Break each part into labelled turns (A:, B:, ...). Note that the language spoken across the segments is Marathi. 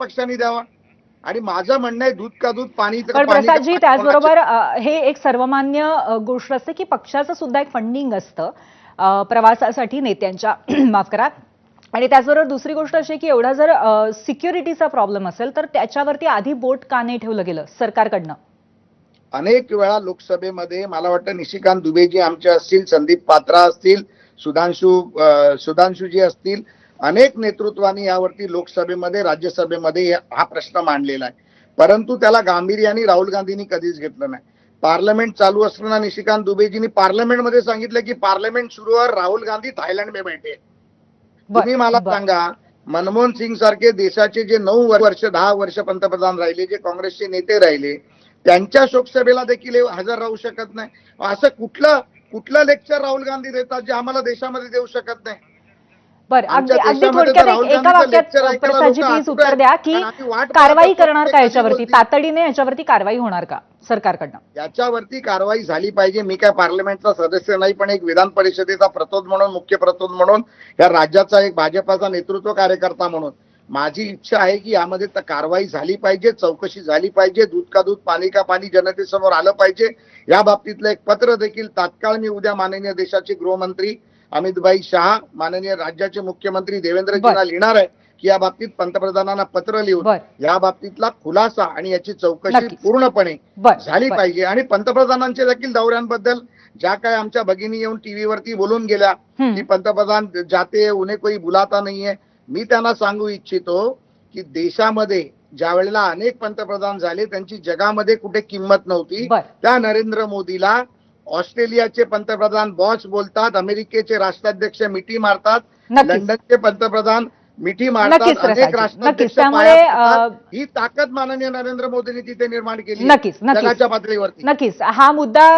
A: पक्षांनी द्यावा. आणि माझं म्हणणं आहे दूध का दूध पाणी तर
B: पण
A: पाणी का
B: प्रसादजी
A: पाणी
B: त्याचबरोबर
A: होण्याचे.
B: हे एक सर्वमान्य गोष्ट असते की पक्षाचं सुद्धा एक फंडिंग असतं प्रवासासाठी नेत्यांच्या माफ करा. आणि त्याचबरोबर दुसरी गोष्ट अशी की एवढा जर सिक्युरिटीचा प्रॉब्लेम असेल तर त्याच्यावरती आधी बोट का नाही ठेवलं गेलं सरकारकडनं?
A: अनेक वेळा लोकसभेमध्ये मला वाटतं निशिकांत दुबेजी आमचे असतील, संदीप पात्रा असतील, सुधांशुजी असतील, अनेक नेतृत्वानी यावरती लोकसभेमध्ये राज्यसभेमध्ये हा प्रश्न मांडलेला आहे. परंतु त्याला गांभीर्याने राहुल गांधींनी कधीच घेतलं नाही. पार्लमेंट चालू असताना निशिकांत दुबेजींनी पार्लमेंटमध्ये सांगितलं की पार्लमेंट सुरूवर राहुल गांधी थायलंड में बैठे. तुम्ही मला सांगा, मनमोहन सिंग सारखे देशाचे जे 9 वर्ष 10 वर्ष पंतप्रधान राहिले, जे काँग्रेसचे नेते राहिले, त्यांच्या शोकसभेला देखील हजर राहू शकत नाही. असं कुठलं लेक्चर राहुल गांधी देतात जे आम्हाला देशामध्ये देऊ शकत नाही?
B: बरं,
A: आमच्या
B: अगदी
A: देशामध्ये
B: थोडक्यात
A: तर राहुल
B: एका
A: गांधीचं
B: वाक्यात
A: लेक्चर ऐकायला
B: प्रसादजी
A: लोक
B: प्लीज
A: आतुर
B: उत्तर
A: आहेत.
B: द्या की
A: आणि आम्ही वाट पाहत
B: कारवाई
A: असतो
B: करणार
A: ते
B: का
A: कधी
B: याच्यावरती?
A: बोलतील.
B: तातडीने याच्यावरती कारवाई होणार का सरकारकडनं?
A: याच्यावरती कारवाई झाली पाहिजे. मी काय पार्लमेंटचा सदस्य नाही, पण एक विधान परिषदेचा प्रतोद म्हणून, मुख्य प्रतोद म्हणून, या राज्याचा एक भाजपाचा नेतृत्व कार्यकर्ता म्हणून माझी इच्छा आहे की यामध्ये कारवाई झाली पाहिजे, चौकशी झाली पाहिजे, दूध का दूध पाणी का पाणी जनतेसमोर आलं पाहिजे. या बाबतीतलं एक पत्र देखील तात्काळ मी उद्या माननीय देशाचे गृहमंत्री अमितभाई शहा, माननीय राज्याचे मुख्यमंत्री देवेंद्रजींना लिहिणार आहे की या बाबतीत पंतप्रधानांना पत्र लिहून या बाबतीतला खुलासा आणि याची चौकशी पूर्णपणे झाली पाहिजे. आणि पंतप्रधानांच्या देखील दौऱ्यांबद्दल ज्या काय आमच्या भगिनी येऊन टीव्हीवरती बोलून गेल्या की पंतप्रधान जाते उन्हें कोई बुलाता नाहीये, मी त्यांना सांगू इच्छितो की देशामध्ये ज्या वेळेला अनेक पंतप्रधान झाले त्यांची जगामध्ये कुठे किंमत नव्हती. त्या नरेंद्र मोदीला ऑस्ट्रेलियाचे पंतप्रधान बॉस बोलतात, अमेरिकेचे राष्ट्राध्यक्ष मिठी मारतात, लंडनचे पंतप्रधान मिठी मारतात, अनेक राष्ट्राध्यक्ष ही ताकद माननीय नरेंद्र मोदींनी तिथे निर्माण केली जगाच्या पातळीवरती.
B: नक्कीच हा मुद्दा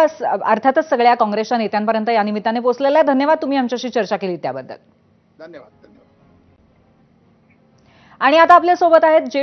B: अर्थातच सगळ्या काँग्रेसच्या नेत्यांपर्यंत या निमित्ताने पोहोचलेला आहे. धन्यवाद, तुम्ही आमच्याशी चर्चा केली त्याबद्दल.
A: धन्यवाद.
B: आणि आता आपल्या सोबत आहेत